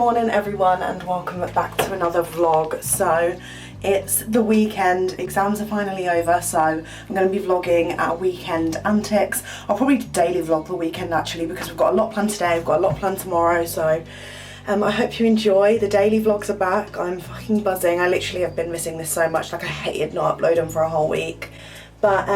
morning everyone and welcome back to another vlog. So it's the weekend, exams are finally over, so I'm going to be vlogging our weekend antics. I'll probably daily vlog the weekend actually because we've got a lot planned today, we've got a lot planned tomorrow, so I hope you enjoy. The daily vlogs are back. I'm fucking buzzing. I literally have been missing this so much, like I hated not uploading for a whole week. But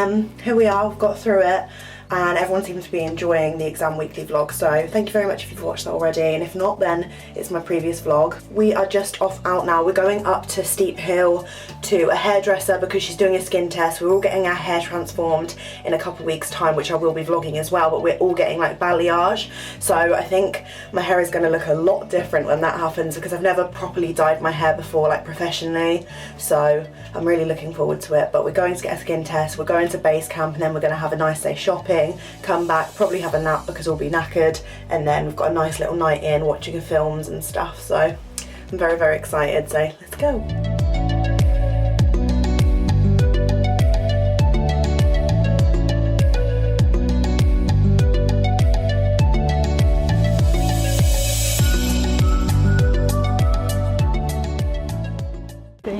here we are, we've got through it. And everyone seems to be enjoying the exam weekly vlog, so thank you very much if you've watched that already, and if not then it's my previous vlog. We are just off out now. We're going up to Steep Hill to a hairdresser because she's doing a skin test. We're all getting our hair transformed in a couple of weeks time, which I will be vlogging as well, but we're all getting like balayage, so I think my hair is going to look a lot different when that happens because I've never properly dyed my hair before, like professionally, so I'm really looking forward to it. But we're going to get a skin test, we're going to base camp, and then we're going to have a nice day shopping, come back, probably have a nap because we'll be knackered, and then we've got a nice little night in watching films and stuff, so I'm very, very excited, so let's go.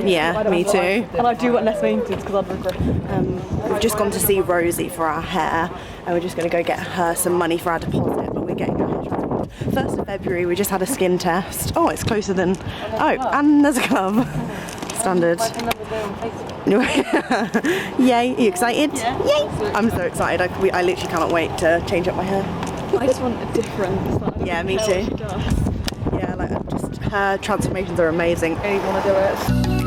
Yeah, me too. And I do want less maintenance because I'd regret it. We've just gone to see Rosie for our hair, and we're just going to go get her some money for our deposit, but we're getting her hair transformed. 1st of February, we just had a skin test. Oh, it's closer than... Oh, and there's a club. Standard. Yay, are you excited? Yeah. Yay! I'm so excited. I literally cannot wait to change up my hair. I just want a difference. Yeah, me too. Yeah, like just her transformations are amazing. I really want to do it.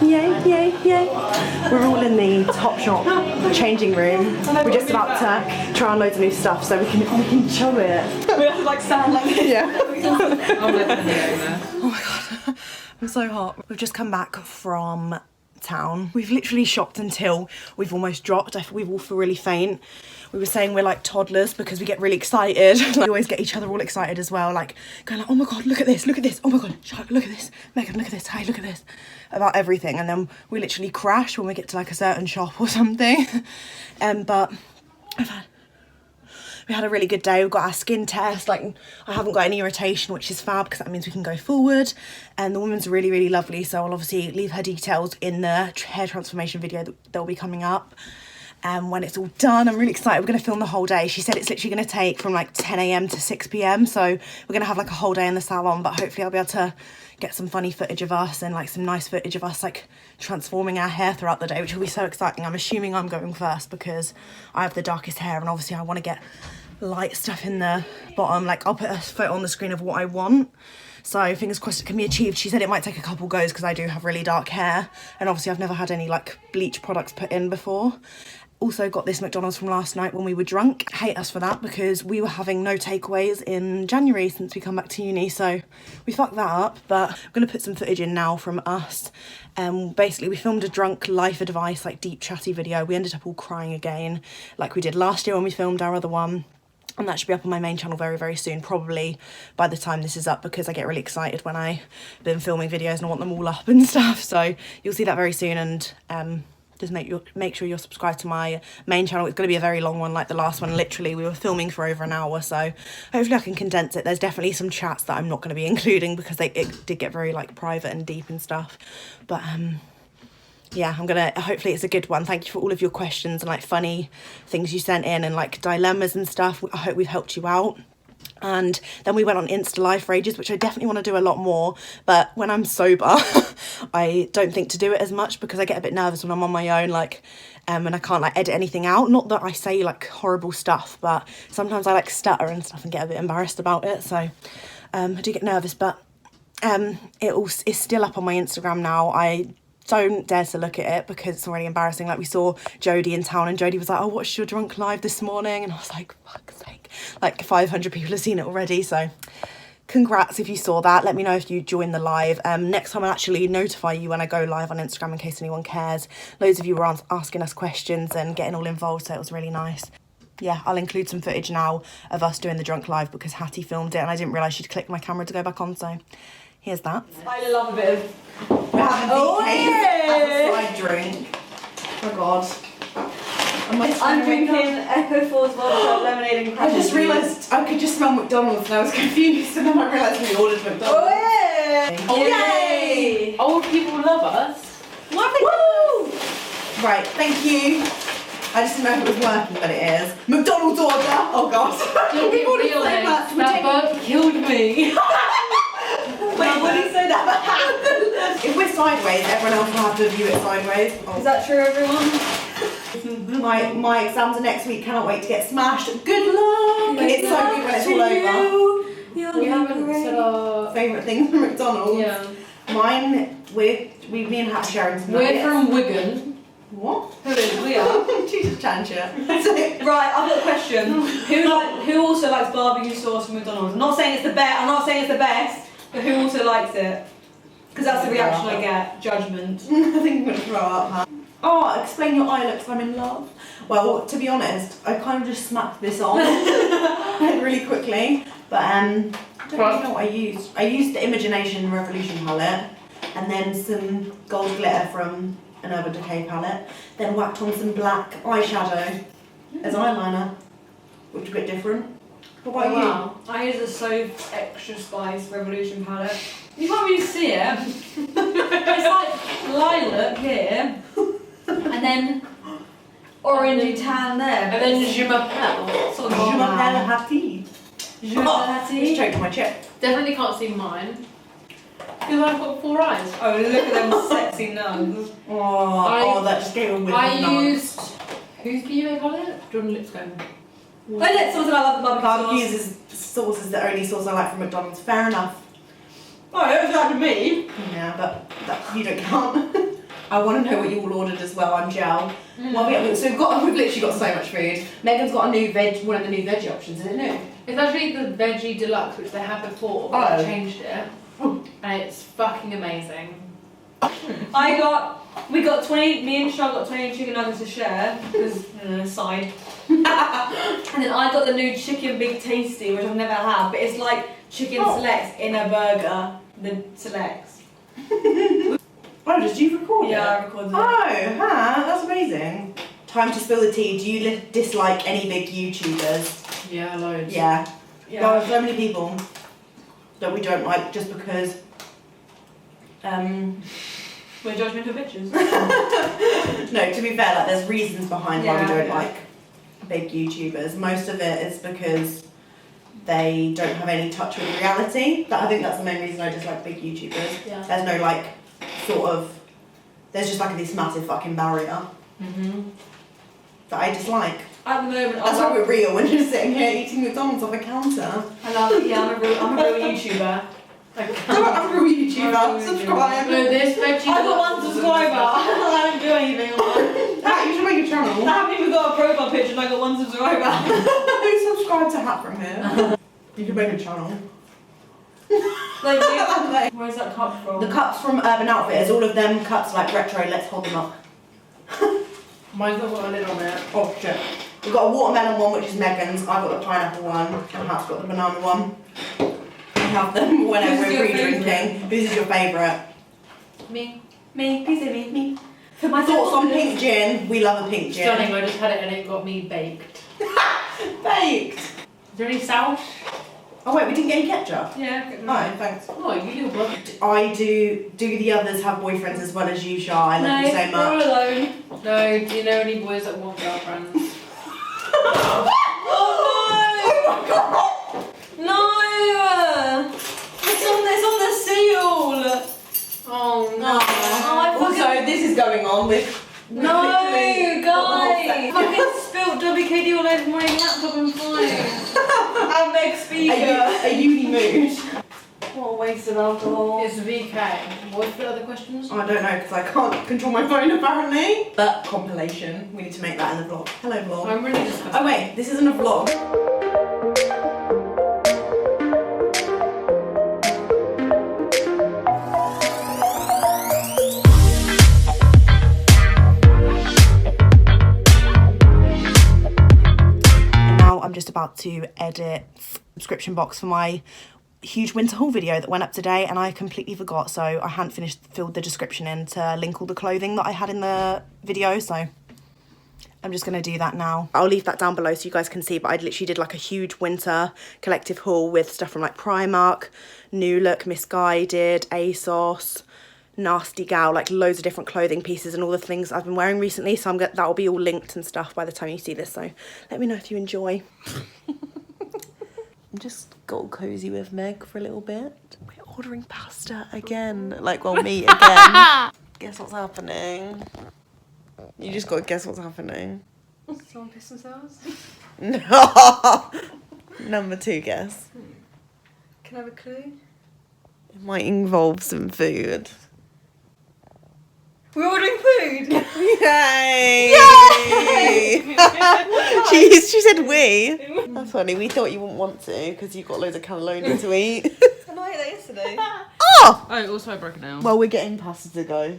Yay, yay, yay. We're all in the Topshop changing room. We're just about to try on loads of new stuff so we can show it. We have to like stand like this. Yeah. Oh my god, I'm so hot. We've just come back from town. We've literally shopped until we've almost dropped. We all feel really faint. We were saying we're like toddlers because we get really excited. We always get each other all excited as well, like going like, oh my god, look at this, oh my god, Charlotte, look at this, Megan, look at this, hey, look at this, about everything, and then we literally crash when we get to like a certain shop or something. But we had a really good day. We've got our skin test, like I haven't got any irritation, which is fab because that means we can go forward, and the woman's really, really lovely, so I'll obviously leave her details in the hair transformation video that will be coming up. When it's all done, I'm really excited. We're going to film the whole day. She said it's literally going to take from like 10 AM to 6 PM, so we're going to have like a whole day in the salon, but hopefully I'll be able to get some funny footage of us and like some nice footage of us like transforming our hair throughout the day, which will be so exciting. I'm assuming I'm going first because I have the darkest hair, and obviously I want to get light stuff in the bottom. Like I'll put a photo on the screen of what I want, so fingers crossed it can be achieved. She said it might take a couple goes because I do have really dark hair, and obviously I've never had any like bleach products put in before. Also got this McDonald's from last night when we were drunk. I hate us for that because we were having no takeaways in January since we come back to uni, so we fucked that up. But I'm going to put some footage in now from us. Basically we filmed a drunk life advice, like deep chatty video. We ended up all crying again like we did last year when we filmed our other one. And that should be up on my main channel very, very soon, probably by the time this is up, because I get really excited when I've been filming videos and I want them all up and stuff. So you'll see that very soon, and just make sure you're subscribed to my main channel. It's going to be a very long one like the last one. Literally we were filming for over an hour, so hopefully I can condense it. There's definitely some chats that I'm not going to be including because it did get very like private and deep and stuff, but yeah, hopefully it's a good one. Thank you for all of your questions and like funny things you sent in and like dilemmas and stuff. I hope we've helped you out. And then we went on Insta Live for ages, which I definitely want to do a lot more, but when I'm sober I don't think to do it as much because I get a bit nervous when I'm on my own, like and I can't like edit anything out. Not that I say like horrible stuff, but sometimes I like stutter and stuff and get a bit embarrassed about it, so I do get nervous. But it's still up on my Instagram now. I don't dare to look at it because it's already embarrassing. Like we saw Jodie in town and Jodie was like, oh, watched your drunk live this morning, and I was like, fuck's sake, like 500 people have seen it already. So congrats if you saw that. Let me know if you joined the live. Next time I'll actually notify you when I go live on Instagram in case anyone cares. Loads of you were asking us questions and getting all involved, so it was really nice. Yeah, I'll include some footage now of us doing the drunk live because Hattie filmed it and I didn't realise she'd clicked my camera to go back on, so here's that. I love a bit of... We're having as a side drink. Oh God. I'm drinking Echo Falls vodka, lemonade and cranberry. I just realised I could just smell McDonald's and I was confused, and then I realised we ordered McDonald's. Oh yeah! Yay! Old people love us. Woo! Right, thank you. I just didn't know if it was working, but it is. McDonald's order! Oh God. Don't be ordered real, so much. that bird killed me. Wait, what did you say that? If we're sideways, everyone else will have to view it sideways. Oh. Is that true, everyone? My exams are next week, cannot wait to get smashed. Good luck! It's so good when it's all over. We haven't said our Favourite things from McDonald's. Yeah. Mine, me and Hat sharing some We're nuggets. from Wigan. What? Who is? We are. Jesus, chan shit. Right, I've got a question. Who also likes barbecue sauce from McDonald's? I'm not saying it's the best. I'm not saying it's the best, but who also likes it? Because that's the reaction I get. Judgment. I think I'm gonna throw up, huh? Oh, explain your eye looks, I'm in love. Well, to be honest, I kind of just smacked this on really quickly, but I don't really know what I used. I used the Imagination Revolution palette, and then some gold glitter from an Urban Decay palette, then whacked on some black eyeshadow as eyeliner, which is a bit different. What about you? I use a So Extra Spice Revolution palette. You can't really see it. It's like lilac here, and then orangey tan there. And then Je m'appelle. Sort of Je brown. m'appelle Hattie. Je m'appelle. Just choked my chip. Definitely can't see mine. Because I've got 4 eyes. Oh, look at them sexy nugs. Oh, that just gave a whiff I of nug. used... Whose do you call it? Jordan Lipscomb. But let's talk about the barbecue Barbecue sauce is the only sauce I like from McDonald's. Fair enough. Oh, it was like to me. Yeah, but you don't count. I want to know what you all ordered as well. I'm gel. Well, we've literally got so much food. Megan's got a new one of the new veggie options. Is it new? It's actually the veggie deluxe, which they had before, but I changed it. And it's fucking amazing. We got 20, me and Charlotte got 20 chicken nuggets to share, because, side. And then I got the new chicken big tasty, which I've never had, but it's like chicken selects in a burger, the selects. Oh, did you record it? Yeah, I recorded it. Oh, that's amazing. Time to spill the tea. Do you dislike any big YouTubers? Yeah, loads. Yeah. Yeah. There are so many people that we don't like just because We're judgmental bitches. no, to be fair, like there's reasons behind why we don't Yeah. like big YouTubers. Most of it is because they don't have any touch with reality. I think that's the main reason I dislike big YouTubers. Yeah. There's no like there's just like this massive fucking barrier that I dislike. At the moment, That's why we're real when you're sitting here eating McDonald's off a counter. I love it. Yeah, I'm a real YouTuber. I'm a real YouTuber. Subscribe. No, this veggie I got 1 subscriber. I don't do anything on Hat, you should make a channel. I haven't even got a profile picture and I got 1 subscriber. Who subscribed to Hat from here? You could make a channel. Like, where's that cup from? The cups from Urban Outfitters, all of them cups like retro, let's hold them up. Mine's not got a lid on it. Oh shit. We've got a watermelon one, which is Megan's. I've got the pineapple one, and Hat's got the banana one. We have them whenever Who's we're your re-drinking. Whose is your favourite? Me. Me, please say me. For my thoughts on pink gin, we love a pink gin. Stunning, I just had it and it got me baked. Baked! Is there any sauce? Oh wait, we didn't get any ketchup? Yeah. Oh, thanks. Oh, you little bug. I do the others have boyfriends as well as you, Shah? I love you so We're much. alone. No, do you know any boys that want girlfriends? Oh no! It's on the seal! Oh no. Also, this is going on with... No, literally guys! Fucking spilt WKD all over my laptop and phone. And Meg's speaker. A uni mood. What a waste of alcohol. It's VK. What's the other questions? I don't know because I can't control my phone apparently. But compilation, we need to make that in the vlog. Hello vlog. I'm really disgusted. Oh wait, this isn't a vlog. And now I'm just about to edit subscription box for my huge winter haul video that went up today, and I completely forgot, so I hadn't filled the description in to link all the clothing that I had in the video, so I'm just gonna do that now. I'll leave that down below so you guys can see, but I literally did like a huge winter collective haul with stuff from like Primark, New Look, Misguided, ASOS, Nasty Gal, like loads of different clothing pieces and all the things I've been wearing recently, so that'll be all linked and stuff by the time you see this, so let me know if you enjoy. Just got all cozy with Meg for a little bit. We're ordering pasta again. Like, well, me again. Guess what's happening? You just gotta guess what's happening. Someone pissed themselves? No! Number 2 guess. Can I have a clue? It might involve some food. We're ordering food! Yay! Yay! She said we. That's funny. We thought you wouldn't want to because you've got loads of cannelloni to eat. And I ate that yesterday. Oh! Oh, also I broke it down. Well, we're getting pasta to go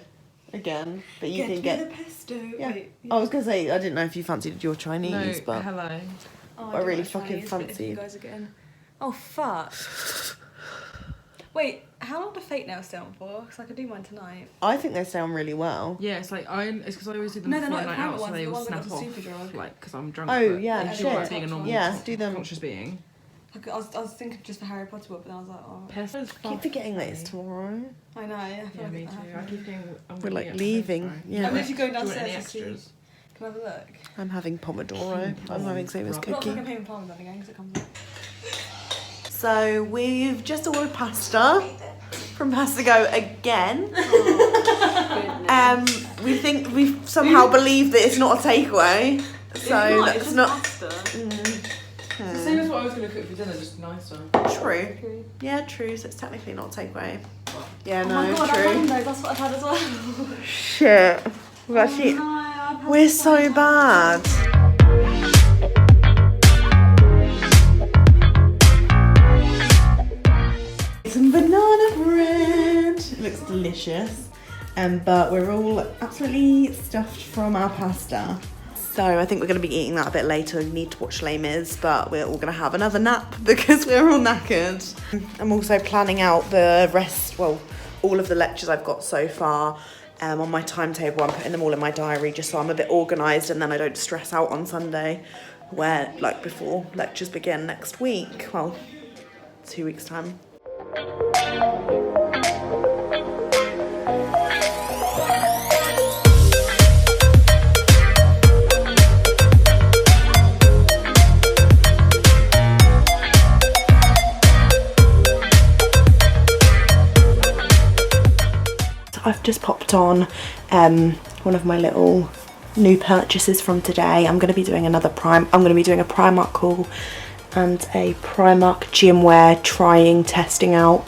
again, but you can get the pesto. Yeah. Wait, I was gonna say I didn't know if you fancied your Chinese, No, but hello. Oh, I do really like fucking Chinese, but if fancy. you guys are getting... Oh, fuck. Wait, how long do fake nails stay on for? Because I could do mine tonight. I think they stay on really well. Yeah, it's like it's because I always do them No, before they're not night apparent out, so ones, they the all ones that snap got the off. super drug. Like, because I'm drunk. Oh but yeah, I shit. feel like being a normal Do them. conscious being. I was thinking just for Harry Potter book, but then I was like, oh. Pesto's I keep forgetting that it's tomorrow. I know, yeah. I feel Yeah, like me it's too. happening. I keep getting. We're like leaving. Yeah. I'm literally going Do you want any downstairs to see. extras? Can I have a look? I'm having pomodoro. I'm having Saber's Right. I'm not cookie. fucking paying parmesan again because it comes out. So we've just ordered pasta from Pasta Go again. We somehow believe that it's not a takeaway. So that's not It's the same as what I was going to cook for dinner, just nicer. true. Yeah, true. So it's technically not a takeaway. Yeah, Oh no, my god, I've true. had those. That's what I've had as well. Shit. We've actually. No, I've had We're some so bad. Some banana bread. It looks delicious. But we're all absolutely stuffed from our pasta. So I think we're going to be eating that a bit later. We need to watch Les Mis, but we're all going to have another nap because we're all knackered. I'm also planning out the rest, well, all of the lectures I've got so far on my timetable. I'm putting them all in my diary just so I'm a bit organised and then I don't stress out on Sunday where, like, before lectures begin next week. Well, 2 weeks' time. I've just popped on one of my little new purchases from today. I'm going to be doing a Primark haul and a Primark gym wear testing out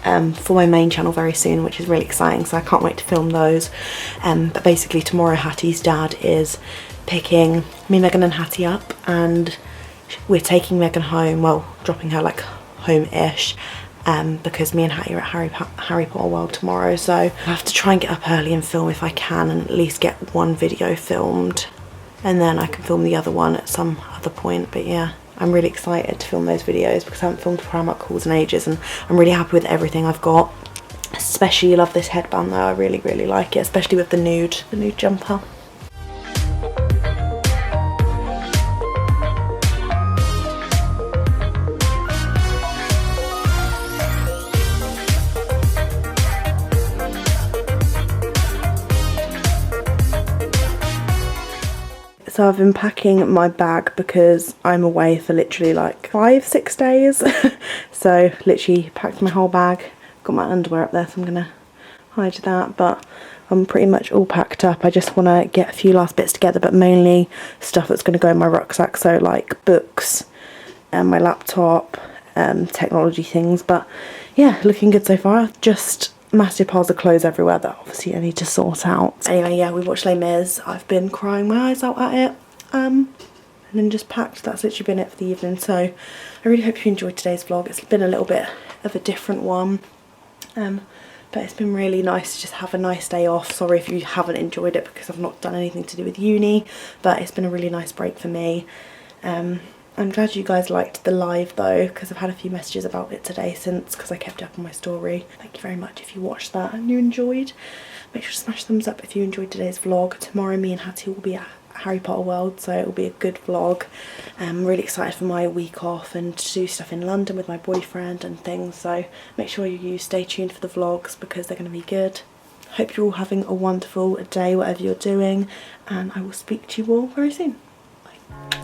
for my main channel very soon, which is really exciting, so I can't wait to film those. But basically tomorrow Hattie's dad is picking me, Megan and Hattie up, and we're taking Megan home, well, dropping her like home-ish, because me and Hattie are at Harry Potter World tomorrow, so I have to try and get up early and film if I can, and at least get one video filmed, and then I can film the other one at some other point. But yeah, I'm really excited to film those videos because I haven't filmed Primark hauls in ages, and I'm really happy with everything I've got. Especially love this headband though, I really like it, especially with the nude jumper. So I've been packing my bag because I'm away for literally like 5-6 days. So literally packed my whole bag. Got my underwear up there, so I'm gonna hide that, but I'm pretty much all packed up. I just want to get a few last bits together, but mainly stuff that's going to go in my rucksack, so like books and my laptop, technology things. But yeah, looking good so far. Just massive piles of clothes everywhere that obviously I need to sort out. Anyway, yeah, we watched Les Mis. I've been crying my eyes out at it. And then just packed. That's literally been it for the evening. So I really hope you enjoyed today's vlog. It's been a little bit of a different one. But it's been really nice to just have a nice day off. Sorry if you haven't enjoyed it because I've not done anything to do with uni, but it's been a really nice break for me. I'm glad you guys liked the live though, because I've had a few messages about it today since, because I kept it up on my story. Thank you very much if you watched that and you enjoyed. Make sure to smash thumbs up if you enjoyed today's vlog. Tomorrow me and Hattie will be at Harry Potter World, so it'll be a good vlog. I'm really excited for my week off and to do stuff in London with my boyfriend and things, so make sure you stay tuned for the vlogs because they're going to be good. Hope you're all having a wonderful day whatever you're doing, and I will speak to you all very soon. Bye.